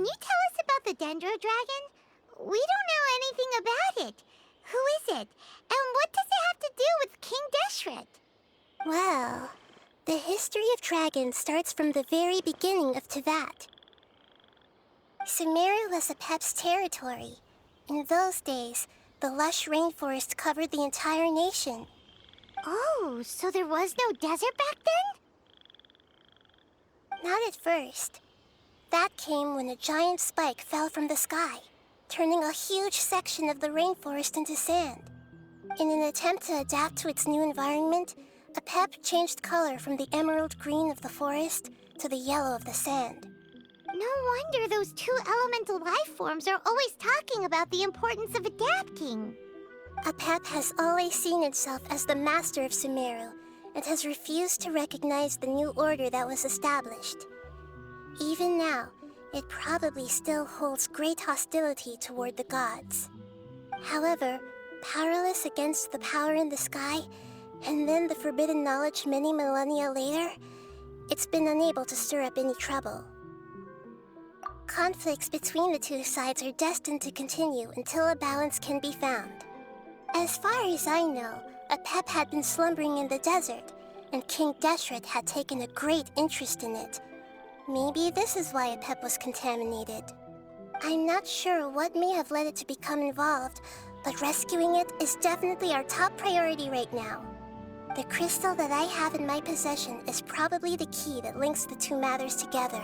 can you tell us about the Dendro Dragon? We don't know anything about it. Who is it? And what does it have to do with King Deshret? Well, the history of dragons starts from the very beginning of Teyvat. Sumeru was Apep's territory. In those days, the lush rainforest covered the entire nation. Oh, so there was no desert back then? Not at first. That came when a giant spike fell from the sky, turning a huge section of the rainforest into sand. In an attempt to adapt to its new environment, Apep changed color from the emerald green of the forest to the yellow of the sand. No wonder those two elemental life forms are always talking about the importance of adapting. Apep has always seen itself as the master of Sumeru and has refused to recognize the new order that was established. Even now, it probably still holds great hostility toward the gods. However, powerless against the power in the sky, and then the forbidden knowledge many millennia later, it's been unable to stir up any trouble. Conflicts between the two sides are destined to continue until a balance can be found. As far as I know, Apep had been slumbering in the desert, and King Deshret had taken a great interest in it. Maybe this is why Apep was contaminated. I'm not sure what may have led it to become involved, but rescuing it is definitely our top priority right now. The crystal that I have in my possession is probably the key that links the two matters together.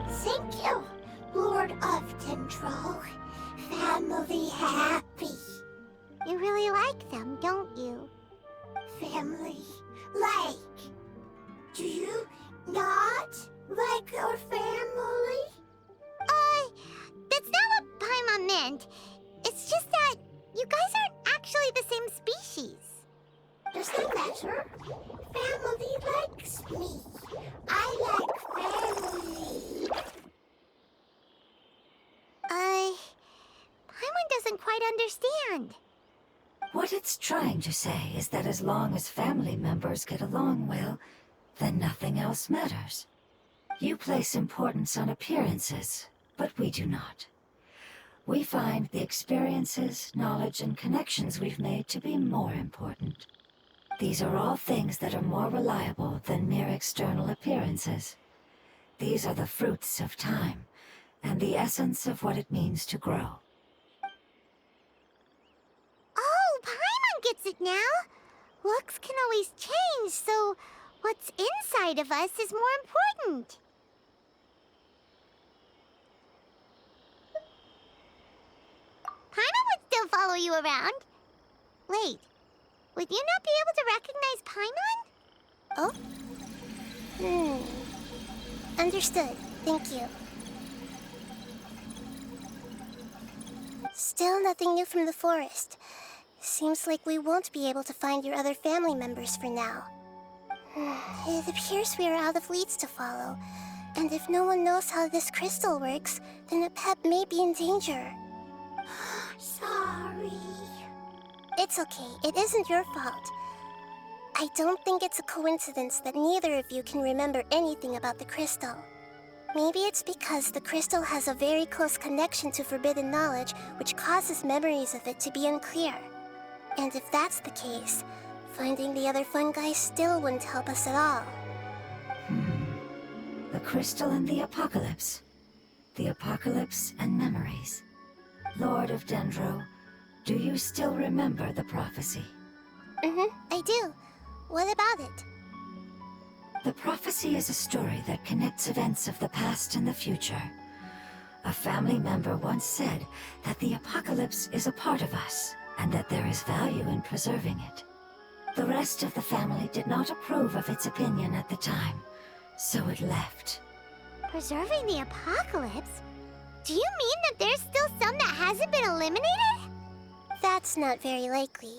Thank you, Lord of Dendro. Family happy. You really like them, don't you? Family? Like? Do you not like your family? That's not what Paimon meant. It's just that you guys aren't actually the same species. Does that matter? Family likes me. I like family. Paimon doesn't quite understand. What it's trying to say is that as long as family members get along well, then nothing else matters. You place importance on appearances, but we do not. We find the experiences, knowledge, and connections we've made to be more important. These are all things that are more reliable than mere external appearances. These are the fruits of time, and the essence of what it means to grow. Oh, Paimon gets it now. Looks can always change, so what's inside of us is more important. Paimon would still follow you around. Wait, would you not be able to recognize Paimon? Oh? Understood. Thank you. Still nothing new from the forest. Seems like we won't be able to find your other family members for now. It appears we are out of leads to follow, and if no one knows how this crystal works, then Apep may be in danger. Sorry. It's okay. It isn't your fault. I don't think it's a coincidence that neither of you can remember anything about the crystal. Maybe it's because the crystal has a very close connection to forbidden knowledge, which causes memories of it to be unclear. And if that's the case, finding the other fungi still wouldn't help us at all. The crystal and the apocalypse. The apocalypse and memories. Lord of Dendro, do you still remember the prophecy? I do. What about it? The prophecy is a story that connects events of the past and the future. A family member once said that the apocalypse is a part of us, and that there is value in preserving it. The rest of the family did not approve of its opinion at the time, so it left. Preserving the apocalypse? Do you mean that there's still some that hasn't been eliminated? That's not very likely.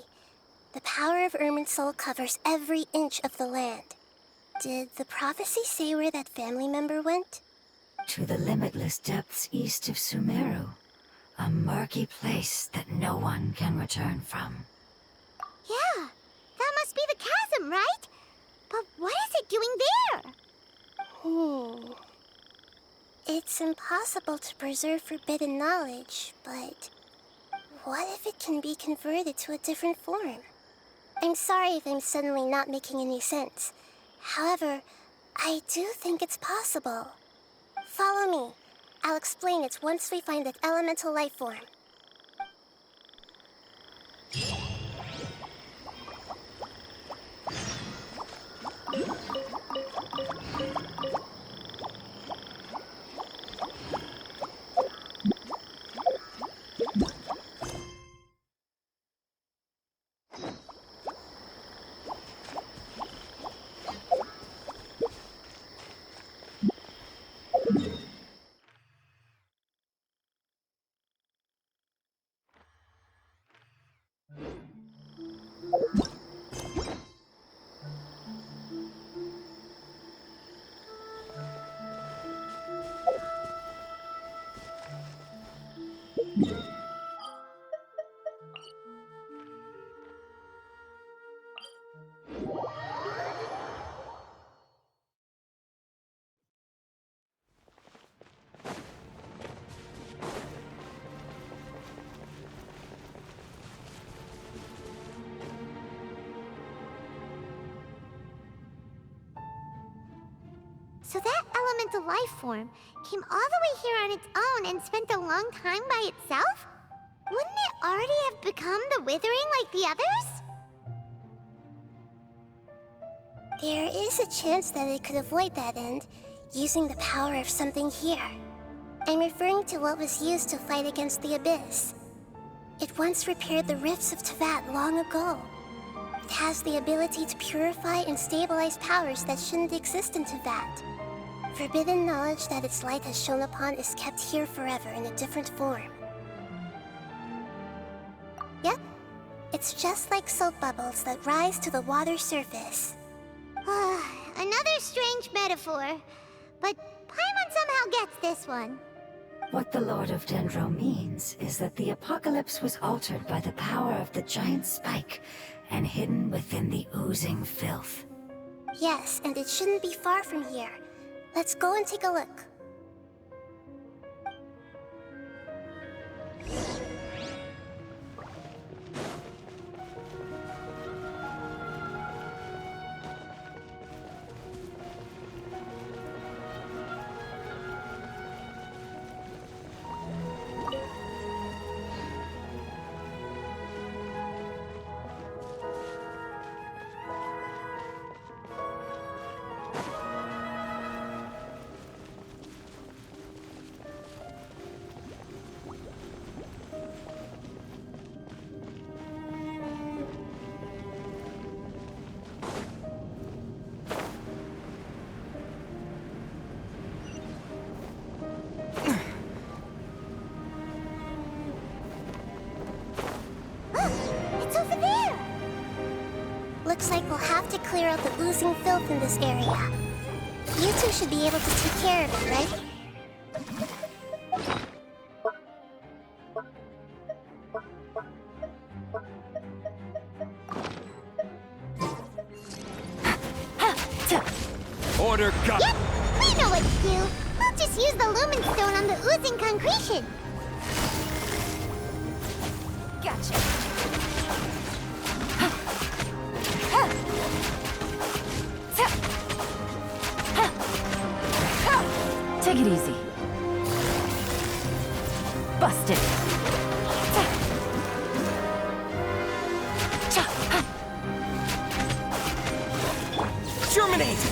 The power of Irminsul covers every inch of the land. Did the prophecy say where that family member went? To the limitless depths east of Sumeru. A murky place that no one can return from. Yeah, that must be the chasm, right? But what is it doing there? It's impossible to preserve forbidden knowledge, but what if it can be converted to a different form? I'm sorry if I'm suddenly not making any sense. However, I do think it's possible. Follow me. I'll explain it once we find that elemental life form. So that elemental life form came all the way here on its own and spent a long time by itself? Wouldn't it already have become the Withering like the others? There is a chance that it could avoid that end, using the power of something here. I'm referring to what was used to fight against the Abyss. It once repaired the rifts of Teyvat long ago. It has the ability to purify and stabilize powers that shouldn't exist in Teyvat. Forbidden knowledge that its light has shone upon is kept here forever in a different form. Yep, it's just like soap bubbles that rise to the water's surface. Another strange metaphor, but Paimon somehow gets this one. What the Lord of Dendro means is that the apocalypse was altered by the power of the giant spike and hidden within the oozing filth. Yes, and it shouldn't be far from here. Let's go and take a look. It's over there! Looks like we'll have to clear out the oozing filth in this area. You two should be able to take care of it, right? Order got. Yep, we know what to do. We'll just use the Lumen Stone on the oozing concretion. Gotcha. Take it easy. Bust it. Germinate!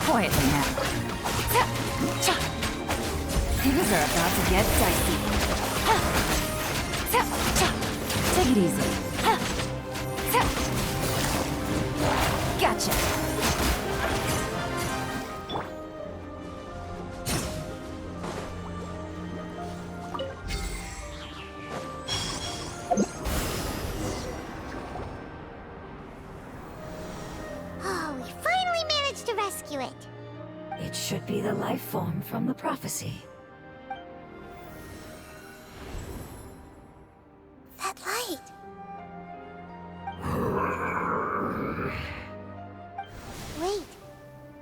Quietly now. Things are about to get dicey. Take it easy. Gotcha. the life form from the prophecy. That light. Wait.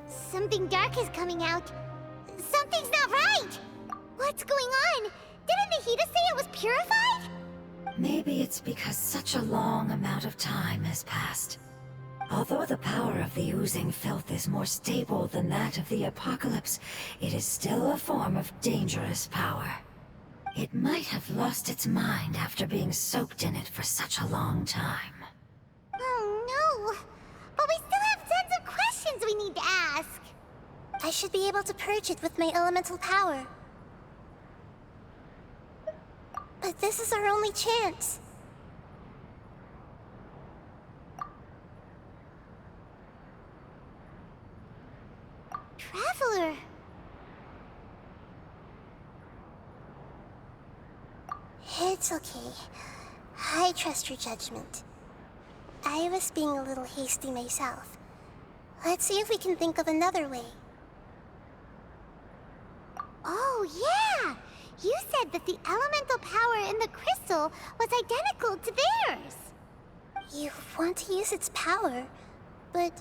Something dark is coming out. Something's not right! What's going on? Didn't Nahida say it was purified? Maybe it's because such a long amount of time has passed. Although the power of the oozing filth is more stable than that of the apocalypse, it is still a form of dangerous power. It might have lost its mind after being soaked in it for such a long time. Oh no! But we still have tons of questions we need to ask! I should be able to purge it with my elemental power. But this is our only chance. Traveler! It's okay. I trust your judgment. I was being a little hasty myself. Let's see if we can think of another way. Oh, yeah! You said that the elemental power in the crystal was identical to theirs! You want to use its power, but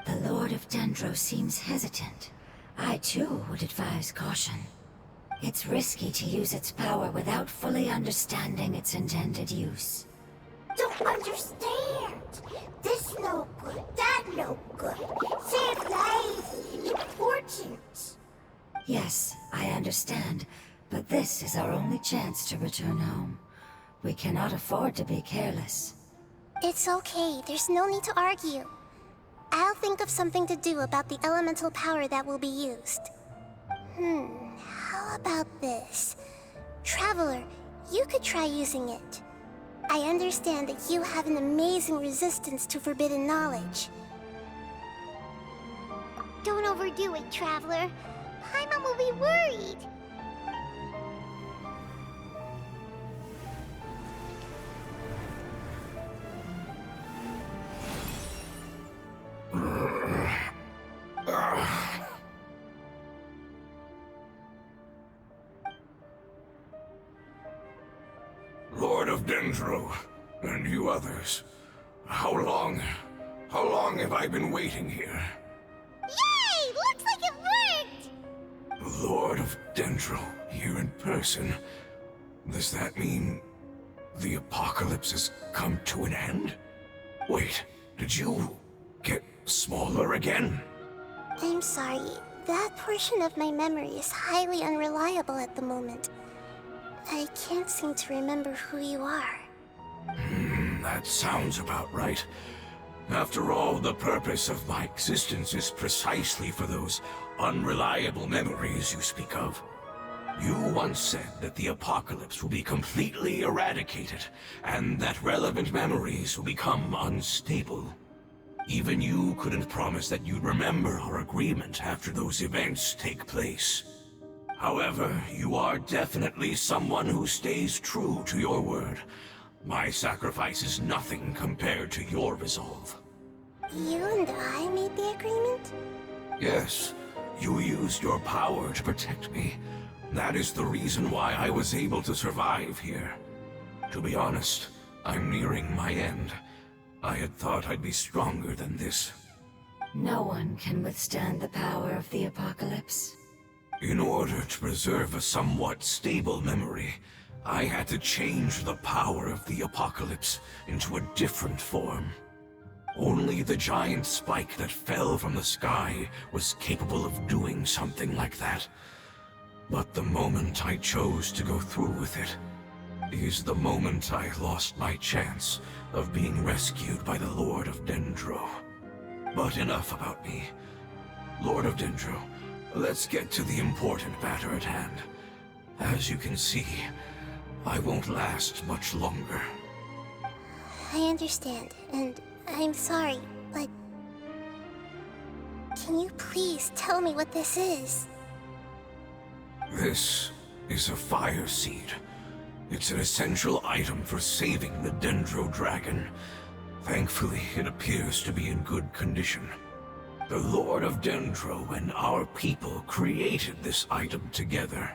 The Lord of Dendro seems hesitant. I too would advise caution. It's risky to use its power without fully understanding its intended use. Don't understand! This no good, that no good. Save lives! Important! Yes, I understand, but this is our only chance to return home. We cannot afford to be careless. it's okay. There's no need to argue. I'll think of something to do about the elemental power that will be used. How about this? Traveler, you could try using it. I understand that you have an amazing resistance to forbidden knowledge. Don't overdo it, Traveler. Paimon will be worried. Lord of Dendro, and you others, how long have I been waiting here? Yay! Looks like it worked! Lord of Dendro, here in person. Does that mean the apocalypse has come to an end? Wait, did you get smaller again? I'm sorry. That portion of my memory is highly unreliable at the moment. I can't seem to remember who you are. That sounds about right. After all, the purpose of my existence is precisely for those unreliable memories you speak of. You once said that the apocalypse will be completely eradicated, and that relevant memories will become unstable. Even you couldn't promise that you'd remember our agreement after those events take place. However, you are definitely someone who stays true to your word. My sacrifice is nothing compared to your resolve. You and I made the agreement? Yes, you used your power to protect me. That is the reason why I was able to survive here. To be honest, I'm nearing my end. I had thought I'd be stronger than this. No one can withstand the power of the apocalypse. In order to preserve a somewhat stable memory, I had to change the power of the apocalypse into a different form. Only the giant spike that fell from the sky was capable of doing something like that. But the moment I chose to go through with it is the moment I lost my chance of being rescued by the Lord of Dendro. But enough about me. Lord of Dendro, let's get to the important matter at hand. As you can see, I won't last much longer. I understand, and I'm sorry, but can you please tell me what this is? This is a fire seed. It's an essential item for saving the Dendro Dragon. Thankfully, it appears to be in good condition. The Lord of Dendro and our people created this item together.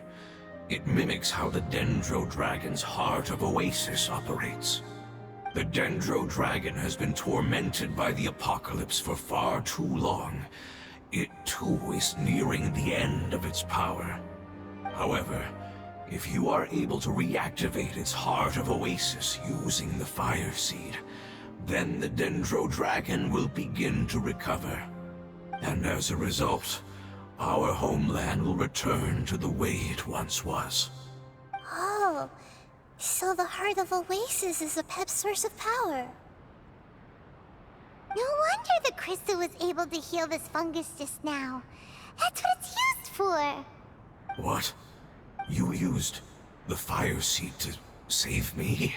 It mimics how the Dendro Dragon's Heart of Oasis operates. The Dendro Dragon has been tormented by the apocalypse for far too long. It too is nearing the end of its power. However, if you are able to reactivate its Heart of Oasis using the Fire Seed, then the Dendro Dragon will begin to recover. And as a result, our homeland will return to the way it once was. Oh, so the Heart of Oasis is Apep's source of power. No wonder the crystal was able to heal this fungus just now. That's what it's used for. What? You used the Fire Seed to save me?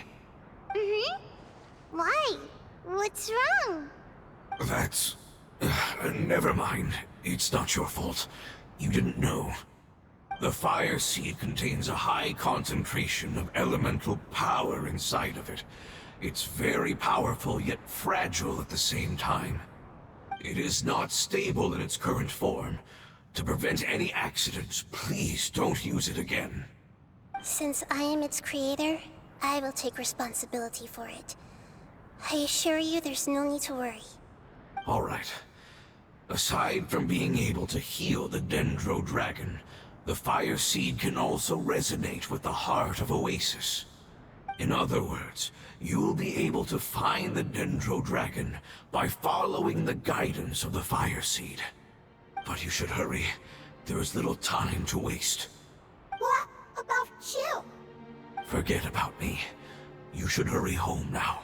Mm-hmm. Why? What's wrong? That's... never mind. It's not your fault. You didn't know. The Fire Seed contains a high concentration of elemental power inside of it. It's very powerful, yet fragile at the same time. It is not stable in its current form. To prevent any accidents, please don't use it again. Since I am its creator, I will take responsibility for it. I assure you there's no need to worry. All right. Aside from being able to heal the Dendro Dragon, the Fire Seed can also resonate with the Heart of Oasis. In other words, you'll be able to find the Dendro Dragon by following the guidance of the Fire Seed. But you should hurry. There is little time to waste. What about you? Forget about me. You should hurry home now.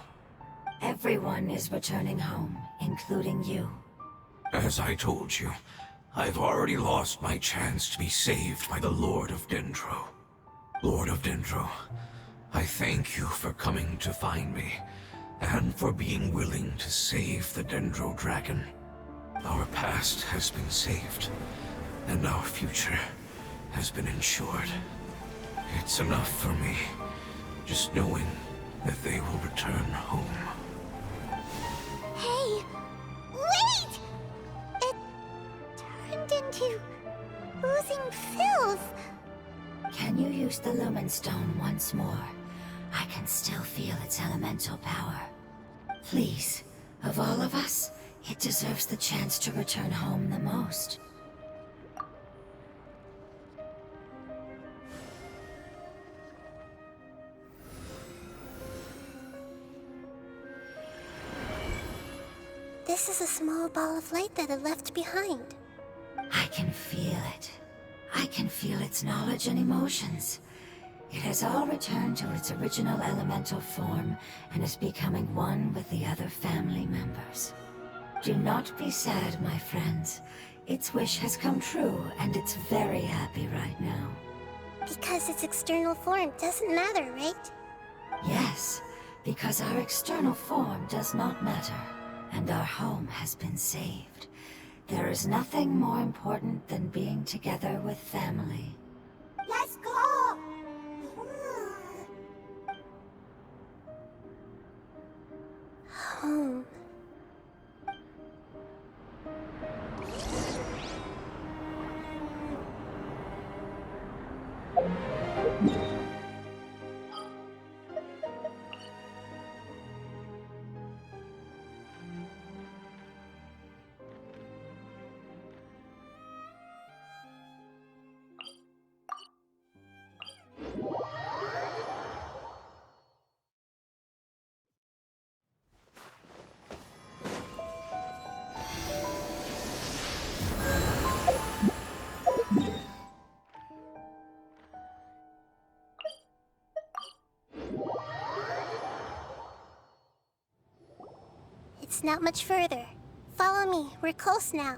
Everyone is returning home, including you. As I told you, I've already lost my chance to be saved by the Lord of Dendro. Lord of Dendro, I thank you for coming to find me, and for being willing to save the Dendro Dragon. Our past has been saved, and our future has been ensured. It's enough for me, just knowing that they will return home. Hey, wait! It turned into oozing filth. Can you use the Lumen Stone once more? I can still feel its elemental power. Please, of all of us, it deserves the chance to return home the most. This is a small ball of light that it left behind. I can feel it. I can feel its knowledge and emotions. It has all returned to its original elemental form and is becoming one with the other family members. Do not be sad, my friends. Its wish has come true, and it's very happy right now. Because its external form doesn't matter, right? Yes, because our external form does not matter, and our home has been saved. There is nothing more important than being together with family. Let's go! Home. It's not much further. Follow me, we're close now.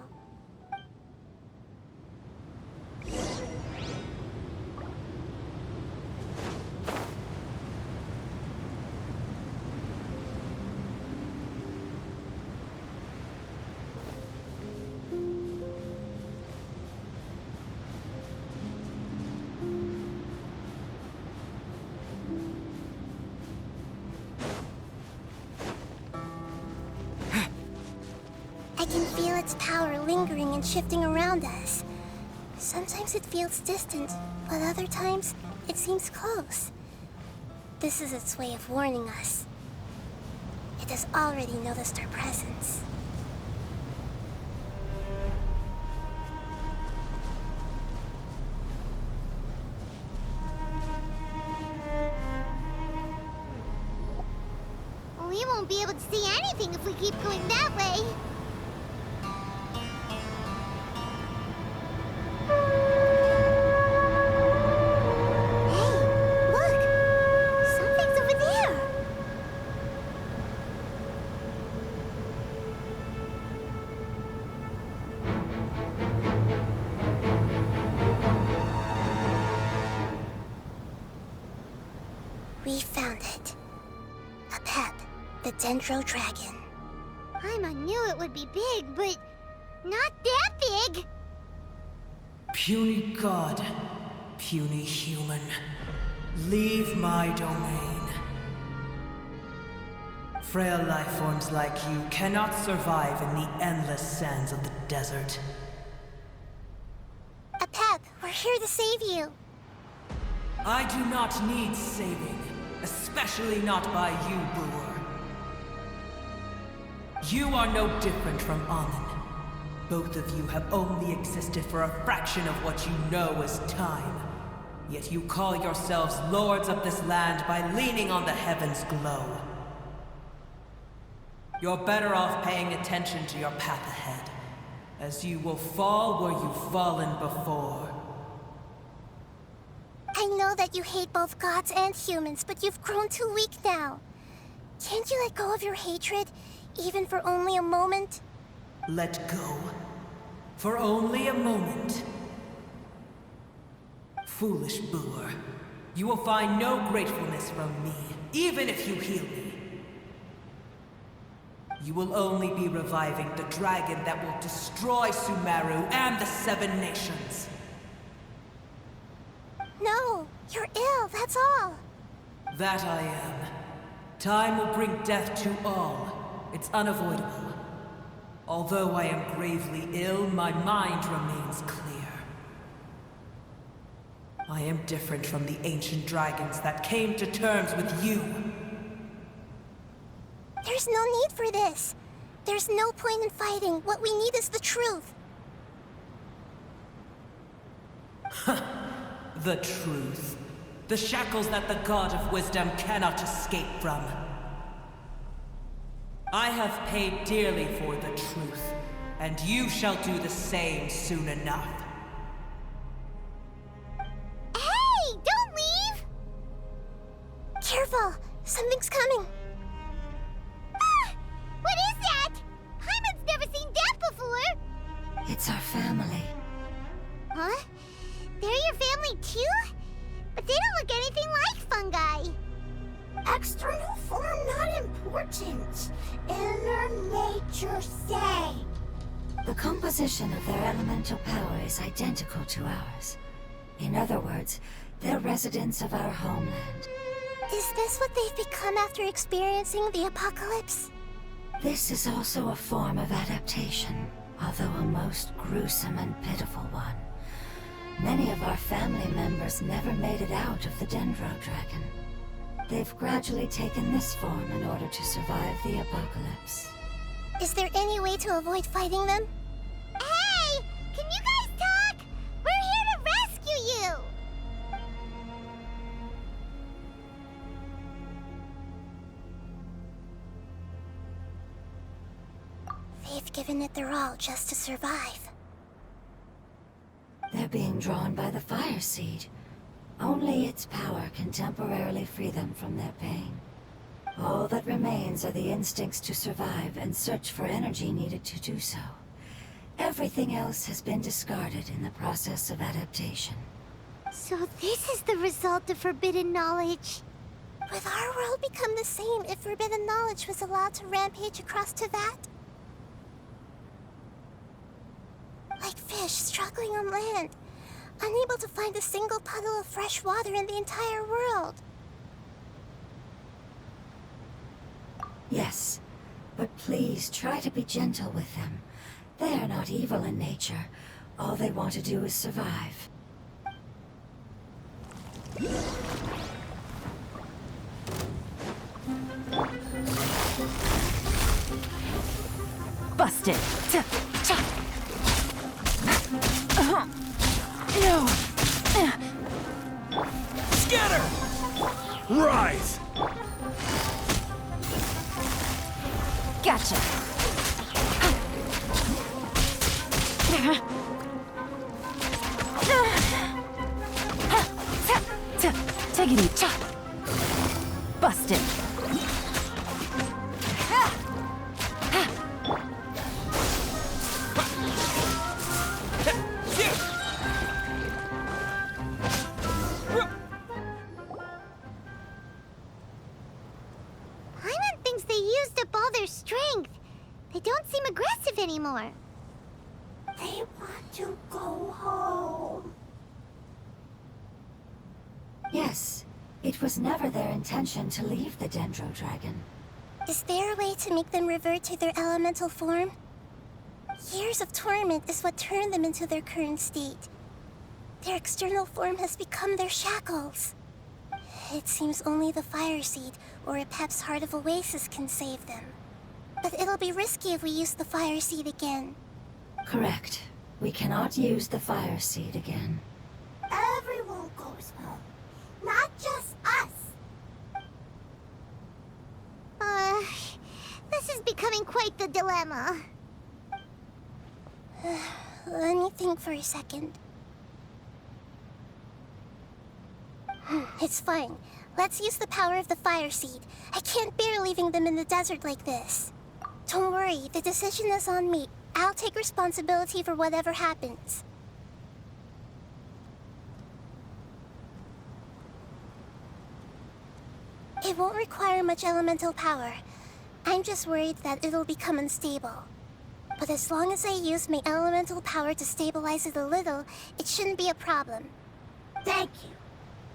I can feel God's power lingering and shifting around us. Sometimes it feels distant, but other times it seems close. This is its way of warning us. It has already noticed our presence. We won't be able to see anything if we keep going that way. Hey, look! Something's over there! We found it. Apep the Dendro Dragon. I knew it would be big, but not that big! Puny god, puny human, leave my domain. Frail life forms like you cannot survive in the endless sands of the desert. Apep, we're here to save you. I do not need saving, especially not by you, Boor. You are no different from Amun. Both of you have only existed for a fraction of what you know as time. Yet you call yourselves lords of this land by leaning on the heavens' glow. You're better off paying attention to your path ahead, as you will fall where you've fallen before. I know that you hate both gods and humans, but you've grown too weak now. Can't you let go of your hatred, even for only a moment? Let go. For only a moment. Foolish Boor. You will find no gratefulness from me, even if you heal me. You will only be reviving the dragon that will destroy Sumeru and the Seven Nations. No, you're ill, that's all. That I am. Time will bring death to all. It's unavoidable. Although I am gravely ill, my mind remains clear. I am different from the ancient dragons that came to terms with you. There's no need for this. There's no point in fighting. What we need is the truth. The truth. The shackles that the God of Wisdom cannot escape from. I have paid dearly for the truth, and you shall do the same soon enough. Hey, don't leave! Careful, something's coming. Ah! What is that? Paimon's never seen death before! It's our family. Huh? They're your family too? But they don't look anything like fungi. External form not important. Inner nature say. The composition of their elemental power is identical to ours. In other words, they're residents of our homeland. Is this what they've become after experiencing the apocalypse? This is also a form of adaptation, although a most gruesome and pitiful one. Many of our family members never made it out of the Dendro Dragon. They've gradually taken this form in order to survive the apocalypse. Is there any way to avoid fighting them? Hey! Can you guys talk? We're here to rescue you! They've given it their all just to survive. They're being drawn by the fire seed. Only its power can temporarily free them from their pain. All that remains are the instincts to survive and search for energy needed to do so. Everything else has been discarded in the process of adaptation. So this is the result of forbidden knowledge. Would our world become the same if forbidden knowledge was allowed to rampage across Tevat? Like fish struggling on land, unable to find a single puddle of fresh water in the entire world. Yes, but please try to be gentle with them. They are not evil in nature. All they want to do is survive. Busted. Scatter! Rise! Gotcha. Take it easy. Busted. Paimon thinks they used up all their strength. They don't seem aggressive anymore. They want to go home. Yes, it was never their intention to leave the Dendro Dragon. Is there a way to make them revert to their elemental form? Years of torment is what turned them into their current state. Their external form has become their shackles. It seems only the Fire Seed or Apep's Heart of Oasis can save them. But it'll be risky if we use the Fire Seed again. Correct. We cannot use the Fire Seed again. Everyone goes home, not just us. This is becoming quite the dilemma. Let me think for a second. It's fine. Let's use the power of the Fire Seed. I can't bear leaving them in the desert like this. Don't worry, the decision is on me. I'll take responsibility for whatever happens. It won't require much elemental power. I'm just worried that it'll become unstable. But as long as I use my elemental power to stabilize it a little, it shouldn't be a problem. Thank you.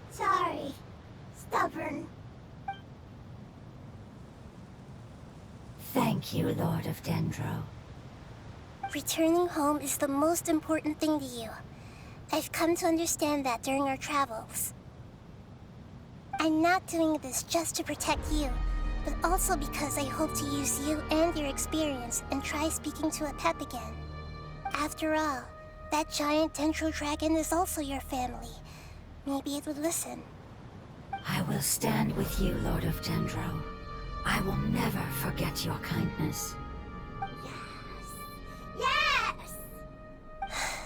Sorry. Stubborn. Thank you, Lord of Dendro. Returning home is the most important thing to you. I've come to understand that during our travels. I'm not doing this just to protect you, but also because I hope to use you and your experience and try speaking to Apep again. After all, that giant Dendro Dragon is also your family. Maybe it would listen. I will stand with you, Lord of Dendro. I will never forget your kindness. Yes!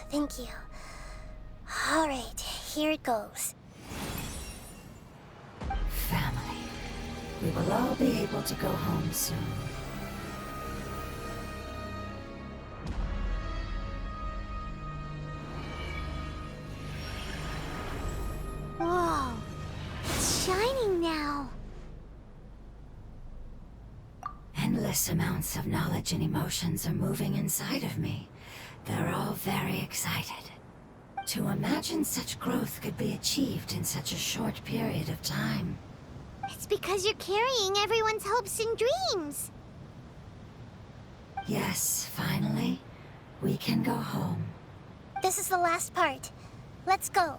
Thank you. All right, here it goes. Family. We will all be able to go home soon. Whoa. It's shining now. Endless amounts of knowledge and emotions are moving inside of me. They're all very excited. To imagine such growth could be achieved in such a short period of time. It's because you're carrying everyone's hopes and dreams. Yes, finally, we can go home. This is the last part. Let's go.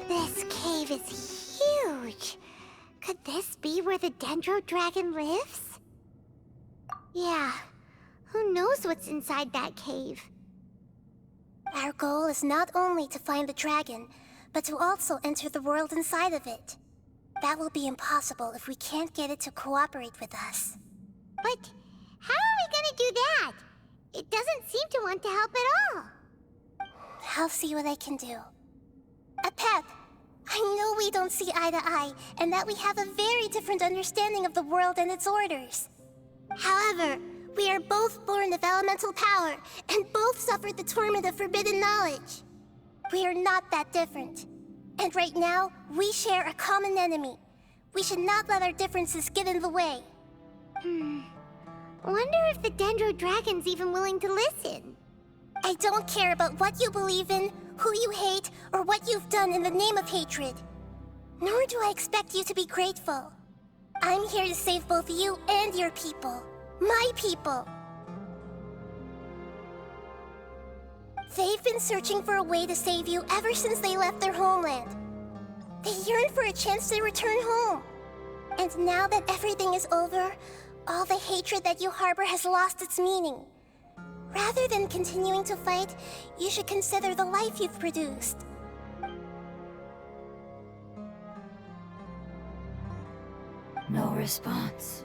This cave is huge. Could this be where the Dendro Dragon lives? Yeah, who knows what's inside that cave? Our goal is not only to find the dragon, but to also enter the world inside of it. That will be impossible if we can't get it to cooperate with us. But how are we gonna do that? It doesn't seem to want to help at all. I'll see what I can do. Apep, I know we don't see eye to eye, and that we have a very different understanding of the world and its orders. However, we are both born of elemental power, and both suffered the torment of forbidden knowledge. We are not that different. And right now, we share a common enemy. We should not let our differences get in the way. Wonder if the Dendro Dragon's even willing to listen. I don't care about what you believe in, who you hate, or what you've done in the name of hatred. Nor do I expect you to be grateful. I'm here to save both you and your people. My people. They've been searching for a way to save you ever since they left their homeland. They yearn for a chance to return home. And now that everything is over, all the hatred that you harbor has lost its meaning. Rather than continuing to fight, you should consider the life you've produced. No response.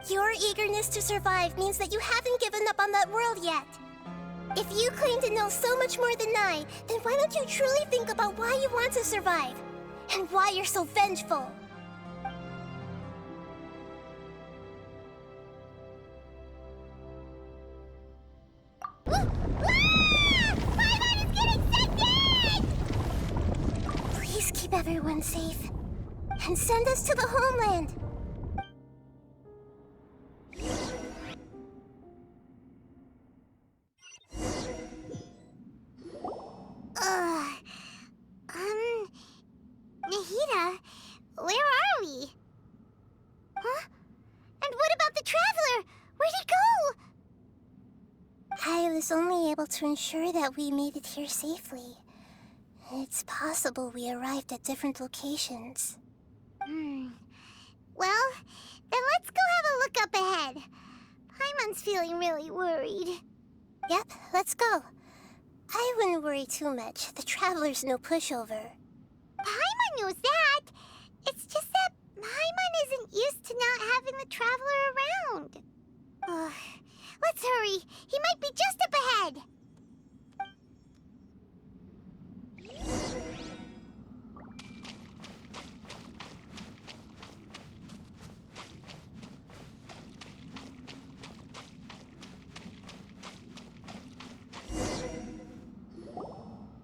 Your eagerness to survive means that you haven't given up on that world yet. If you claim to know so much more than I, then why don't you truly think about why you want to survive? And why you're so vengeful? Paimon is getting scented! Please keep everyone safe. And send us to the homeland. Nahida, where are we? Huh? And what about the Traveler? Where'd he go? I was only able to ensure that we made it here safely. It's possible we arrived at different locations. Well, then let's go have a look up ahead. Paimon's feeling really worried. Yep, let's go. I wouldn't worry too much. The Traveler's no pushover. Paimon knows that. It's just that Paimon isn't used to not having the Traveler around. Let's hurry. He might be just up ahead.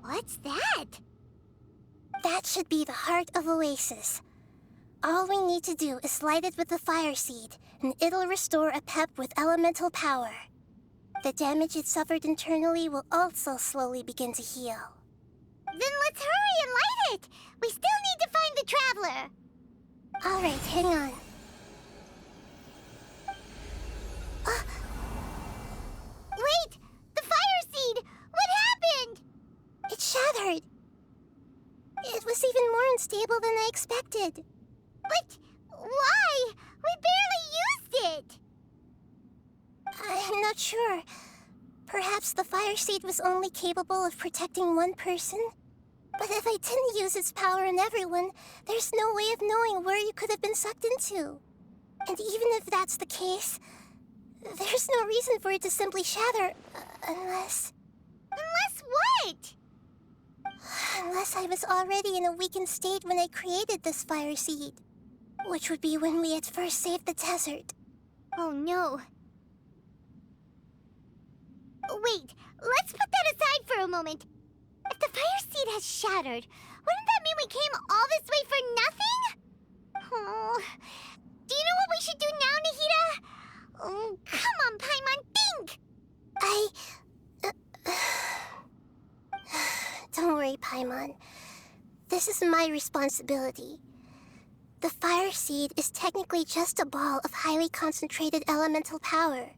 What's that? That should be the heart of Oasis. All we need to do is light it with the fire seed, and it'll restore Apep with elemental power. The damage it suffered internally will also slowly begin to heal. Then let's hurry and light it! We still need to find the Traveler! Alright, hang on. Wait! The fire seed! What happened? It shattered! It was even more unstable than I expected. But why? We barely used it! I'm not sure. Perhaps the fire seed was only capable of protecting one person? But if I didn't use its power on everyone, there's no way of knowing where you could have been sucked into. And even if that's the case, there's no reason for it to simply shatter, unless... Unless what? Unless I was already in a weakened state when I created this fire seed. Which would be when we had first saved the desert. Oh no. Wait, let's put that aside for a moment. If the fire seed has shattered, wouldn't that mean we came all this way for nothing? Oh, do you know what we should do now, Nahida? Oh, come on, Paimon, think! Don't worry, Paimon. This is my responsibility. The fire seed is technically just a ball of highly concentrated elemental power.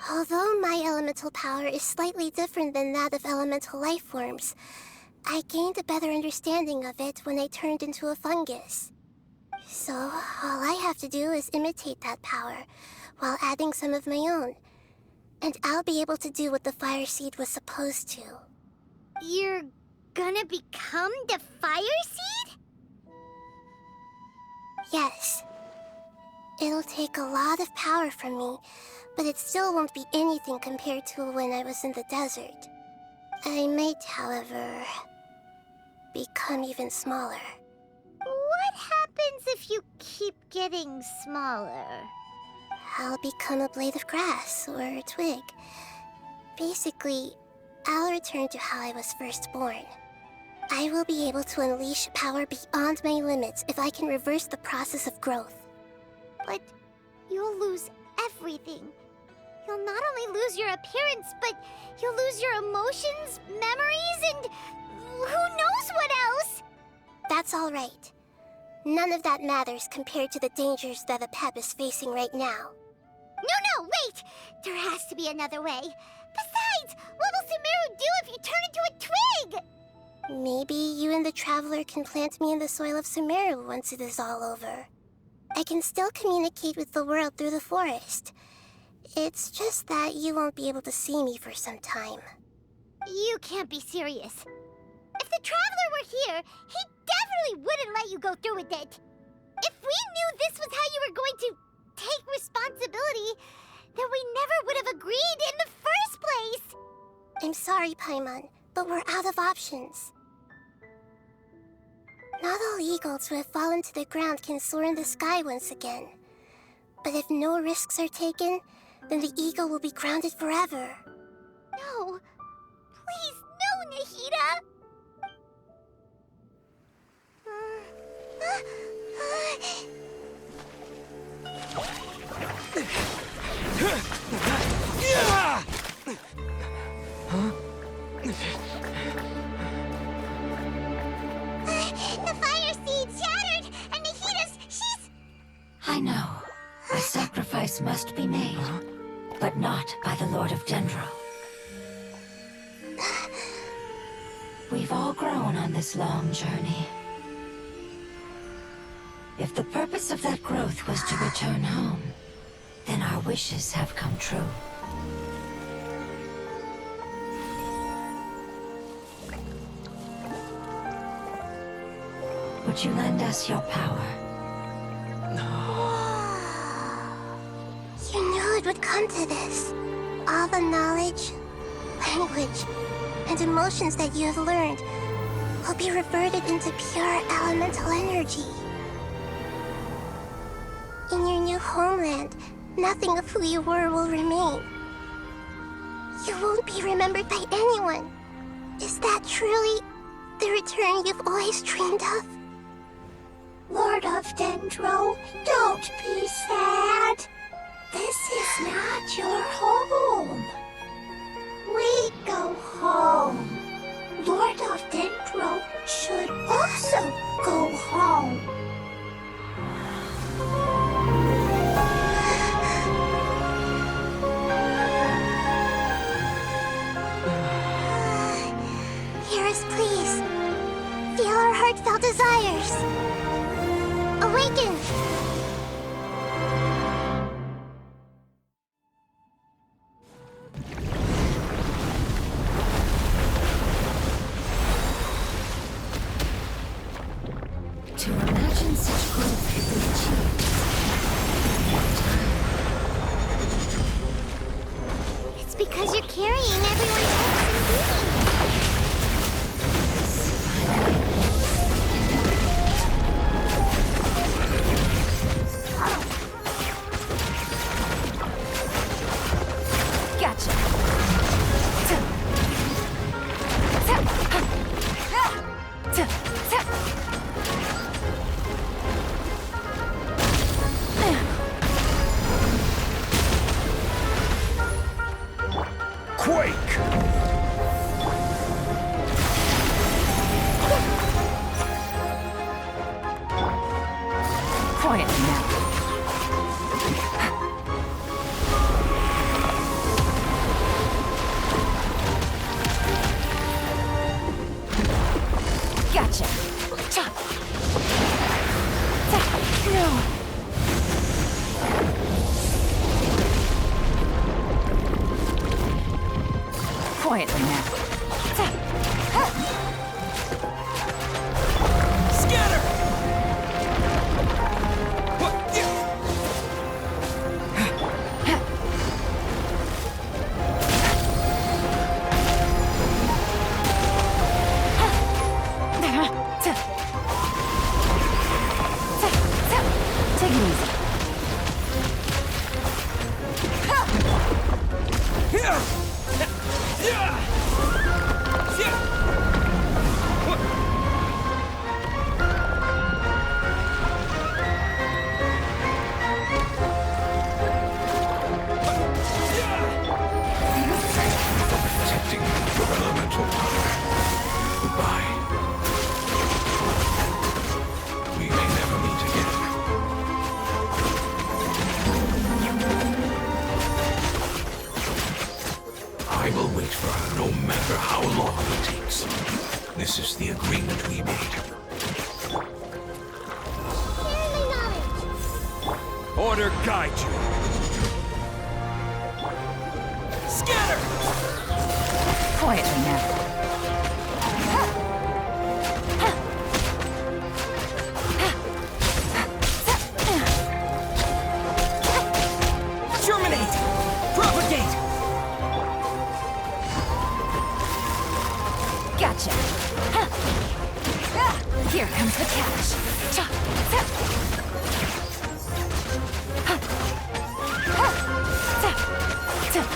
Although my elemental power is slightly different than that of elemental life forms, I gained a better understanding of it when I turned into a fungus. So, all I have to do is imitate that power, while adding some of my own. And I'll be able to do what the fire seed was supposed to. You're gonna become the fire seed? Yes. It'll take a lot of power from me, but it still won't be anything compared to when I was in the desert. I might, however, become even smaller. What happens if you keep getting smaller? I'll become a blade of grass or a twig. Basically, I'll return to how I was first born. I will be able to unleash power beyond my limits if I can reverse the process of growth. But you'll lose everything. You'll not only lose your appearance, but you'll lose your emotions, memories, and who knows what else? That's all right. None of that matters compared to the dangers that Apep is facing right now. No, wait! There has to be another way. Besides, what will Sumeru do if you turn into a twig? Maybe you and the Traveler can plant me in the soil of Sumeru once it is all over. I can still communicate with the world through the forest. It's just that you won't be able to see me for some time. You can't be serious. If the Traveler were here, he definitely wouldn't let you go through with it. If we knew this was how you were going to take responsibility, then we never would have agreed in the first place. I'm sorry, Paimon, but we're out of options. Not all eagles who have fallen to the ground can soar in the sky once again. But if no risks are taken, then the eagle will be grounded forever. No. Please, no, Nahida! The fire seed shattered, and she's... I know. A sacrifice must be made, but not by the Lord of Dendro. We've all grown on this long journey. If the purpose of that growth was to return home, then our wishes have come true. Would you lend us your power? You knew it would come to this. All the knowledge, language, and emotions that you have learned will be reverted into pure elemental energy. In your new homeland, nothing of who you were will remain. You won't be remembered by anyone. Is that truly the return you've always dreamed of? Lord of Dendro, don't be sad. This is not your home. We go home. Lord of Dendro should also go home. Hear us, please. Feel our heartfelt desires. Awaken! To imagine such growth could be achieved in that time. It's because you're carrying everyone's hopes and dreams. Gotcha. Quake! Quiet now. Gotcha. This is the agreement we made. Share my knowledge. Order guide you. Scatter! Quietly now. Germinate! Propagate! Gotcha. Here comes the catch. Cha. Zap. Zap. Zap.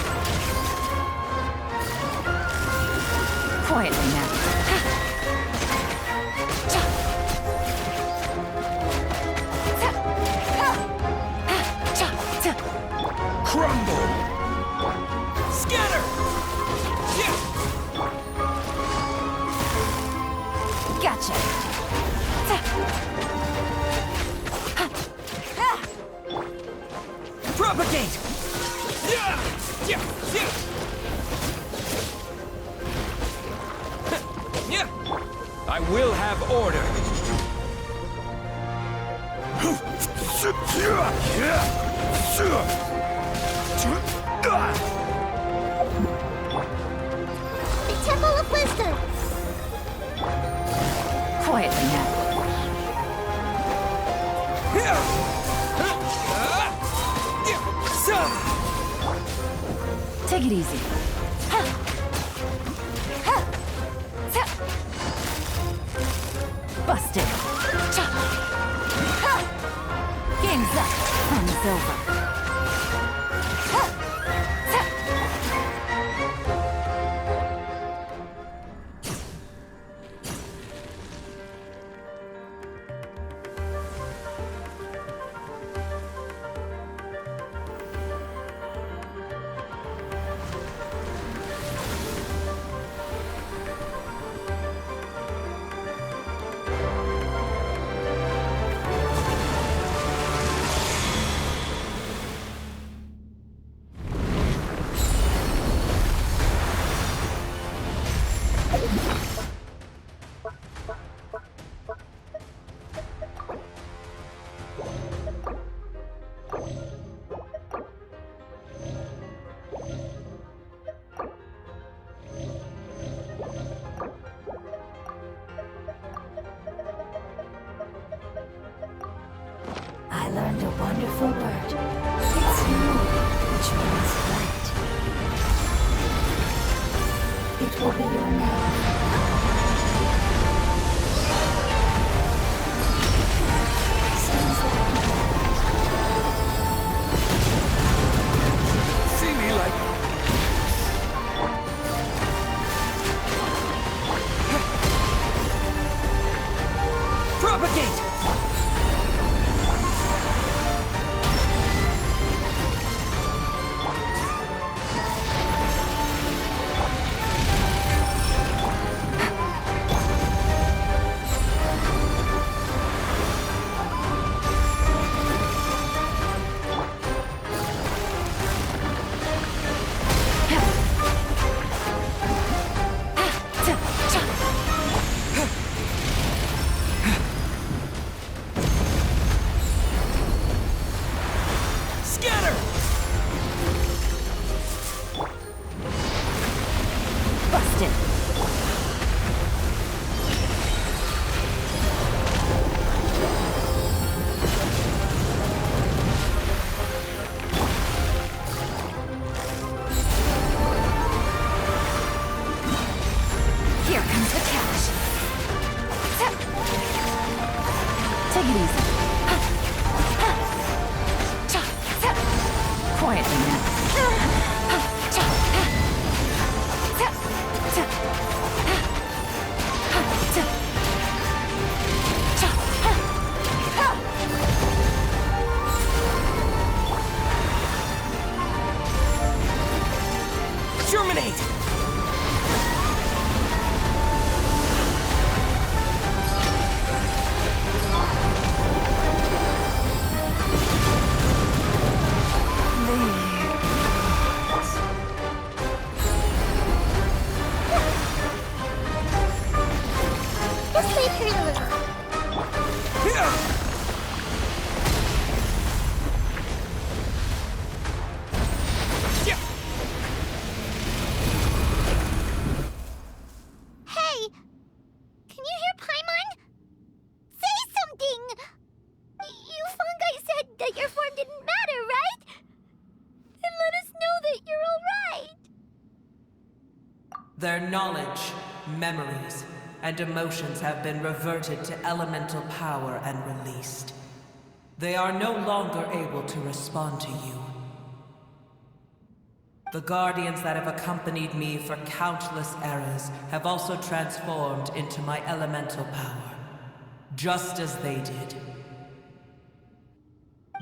Quietly now. Cha. Zap. Cha. Zap. Crumble! Scatter! Yeah! Gotcha. Zap. Propagate! Yeah! Yeah! Yeah! Yeah! I will have order. The Temple of Wisdom. Quietly now. Take it easy. Busted. Game's up. Fun's over. I learned a wonderful word. It's no, which means light. It will be your name. Sounds like See me like... Propagate! Scatter! Busted. Here comes the catch. Take it easy. Quietly now. Germinate! Hey! Can you hear Paimon? Say something! You fungi said that your form didn't matter, right? Then let us know that you're alright! Their knowledge, memories, and emotions have been reverted to elemental power and released. They are no longer able to respond to you. The guardians that have accompanied me for countless eras have also transformed into my elemental power, just as they did.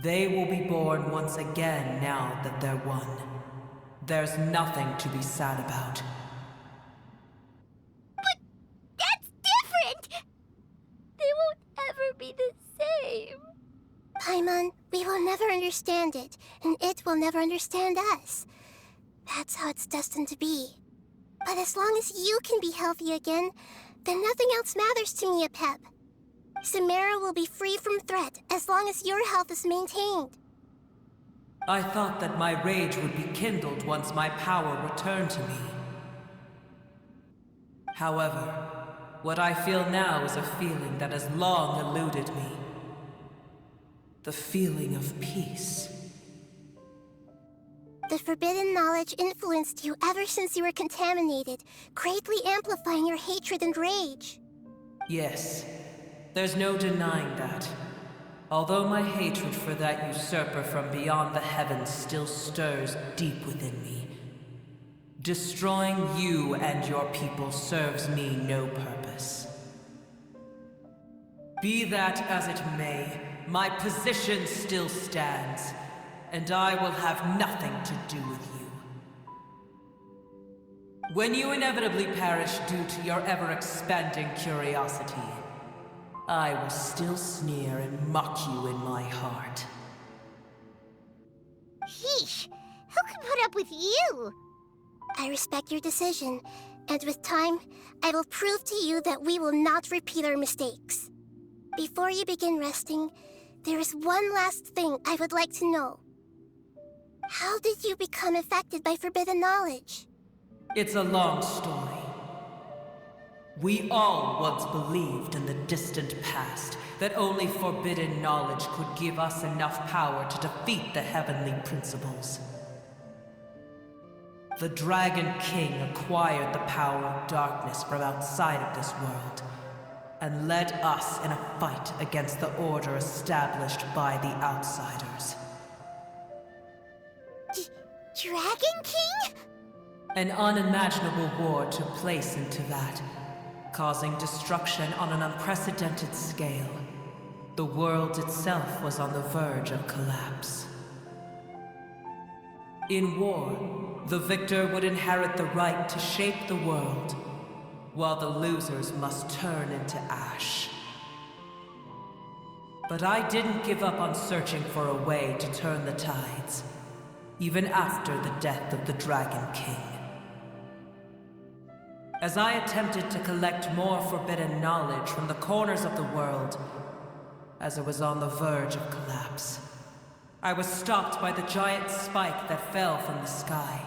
They will be born once again now that they're one. There's nothing to be sad about. But that's different! They won't ever be the same. Paimon, we will never understand it, and it will never understand us. That's how it's destined to be. But as long as you can be healthy again, then nothing else matters to me, Apep. Samara will be free from threat as long as your health is maintained. I thought that my rage would be kindled once my power returned to me. However, what I feel now is a feeling that has long eluded me. The feeling of peace. The forbidden knowledge influenced you ever since you were contaminated, greatly amplifying your hatred and rage. Yes, there's no denying that. Although my hatred for that usurper from beyond the heavens still stirs deep within me, destroying you and your people serves me no purpose. Be that as it may, my position still stands, and I will have nothing to do with you. When you inevitably perish due to your ever-expanding curiosity, I will still sneer and mock you in my heart. Yeesh! Who can put up with you? I respect your decision, and with time, I will prove to you that we will not repeat our mistakes. Before you begin resting, there is one last thing I would like to know. How did you become affected by forbidden knowledge? It's a long story. We all once believed in the distant past that only forbidden knowledge could give us enough power to defeat the heavenly principles. The Dragon King acquired the power of darkness from outside of this world, and led us in a fight against the order established by the outsiders. Dragon King? An unimaginable war took place into that, causing destruction on an unprecedented scale. The world itself was on the verge of collapse. In war, the victor would inherit the right to shape the world, while the losers must turn into ash. But I didn't give up on searching for a way to turn the tides, even after the death of the Dragon King. As I attempted to collect more forbidden knowledge from the corners of the world, as it was on the verge of collapse, I was stopped by the giant spike that fell from the sky.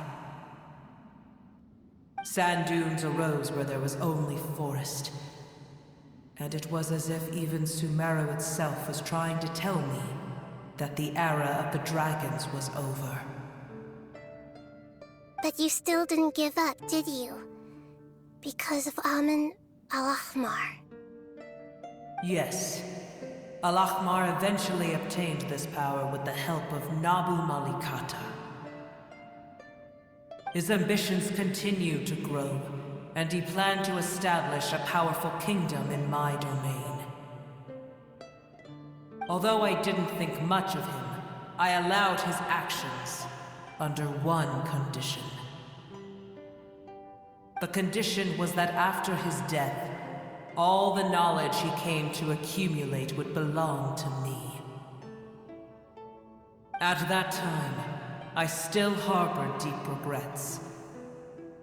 Sand dunes arose where there was only forest, and it was as if even Sumeru itself was trying to tell me that the era of the dragons was over. But you still didn't give up, did you? Because of Amun Al-Ahmar. Yes. Al-Ahmar eventually obtained this power with the help of Nabu Malikata. His ambitions continued to grow, and he planned to establish a powerful kingdom in my domain. Although I didn't think much of him, I allowed his actions under one condition. The condition was that after his death, all the knowledge he came to accumulate would belong to me. At that time, I still harbored deep regrets.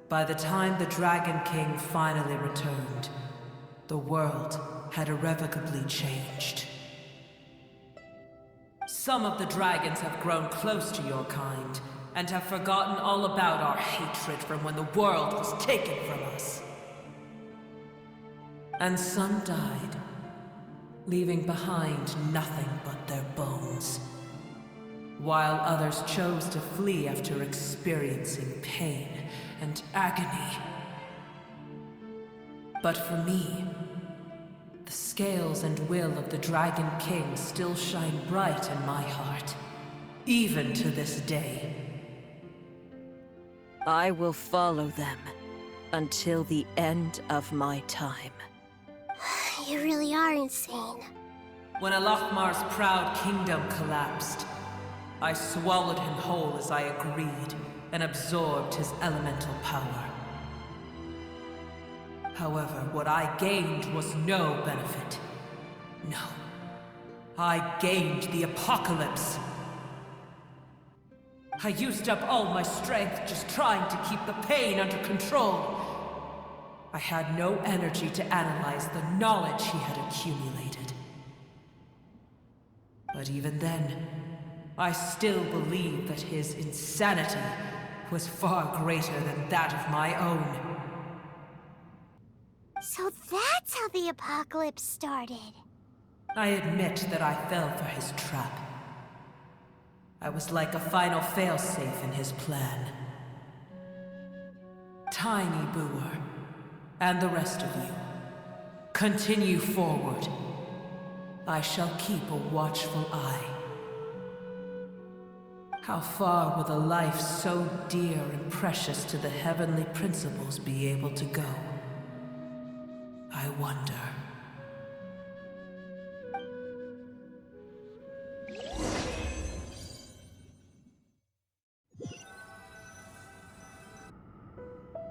By the time the Dragon King finally returned, the world had irrevocably changed. Some of the dragons have grown close to your kind, and have forgotten all about our hatred from when the world was taken from us. And some died, leaving behind nothing but their bones, while others chose to flee after experiencing pain and agony. But for me, the scales and will of the Dragon King still shine bright in my heart, even to this day. I will follow them until the end of my time. You really are insane. When Alachmar's proud kingdom collapsed, I swallowed him whole as I agreed, and absorbed his elemental power. However, what I gained was no benefit. No. I gained the apocalypse. I used up all my strength just trying to keep the pain under control. I had no energy to analyze the knowledge he had accumulated. But even then, I still believed that his insanity was far greater than that of my own. So that's how the apocalypse started. I admit that I fell for his trap. I was like a final failsafe in his plan. Tiny Booer, and the rest of you, continue forward. I shall keep a watchful eye. How far will a life so dear and precious to the heavenly principles be able to go? I wonder.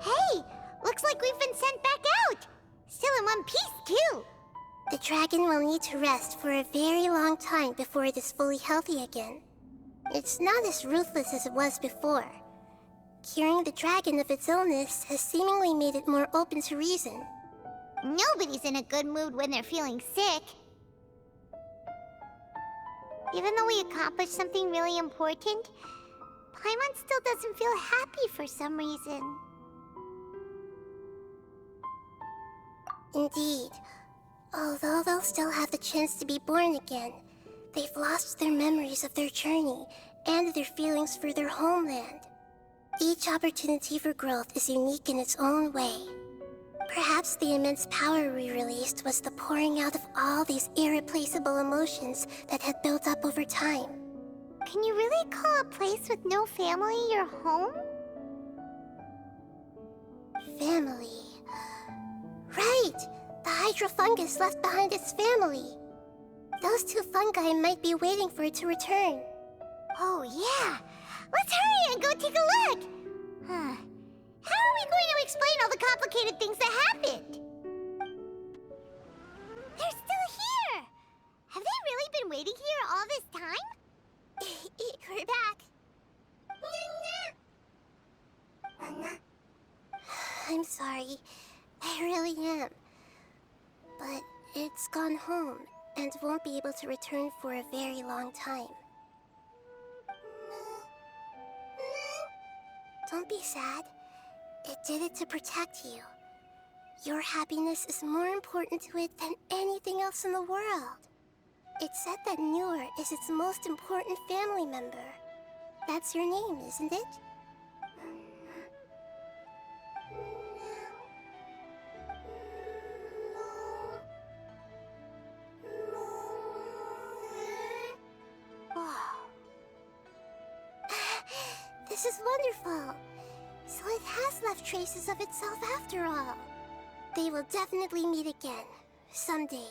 Hey! Looks like we've been sent back out! Still in one piece, too! The dragon will need to rest for a very long time before it is fully healthy again. It's not as ruthless as it was before. Curing the dragon of its illness has seemingly made it more open to reason. Nobody's in a good mood when they're feeling sick. Even though we accomplished something really important, Paimon still doesn't feel happy for some reason. Indeed. Although they'll still have the chance to be born again, they've lost their memories of their journey and their feelings for their homeland. Each opportunity for growth is unique in its own way. Perhaps the immense power we released was the pouring out of all these irreplaceable emotions that had built up over time. Can you really call a place with no family your home? Family. Right! The hydrofungus left behind its family. Those two fungi might be waiting for it to return. Oh, yeah! Let's hurry and go take a look! Huh. How are we going to explain all the complicated things that happened? They're still here! Have they really been waiting here all this time? We're back. I'm sorry. I really am. But it's gone home and won't be able to return for a very long time. Don't be sad. It did it to protect you. Your happiness is more important to it than anything else in the world. It's said that Noor is its most important family member. That's your name, isn't it? This is wonderful. So it has left traces of itself after all. They will definitely meet again, someday.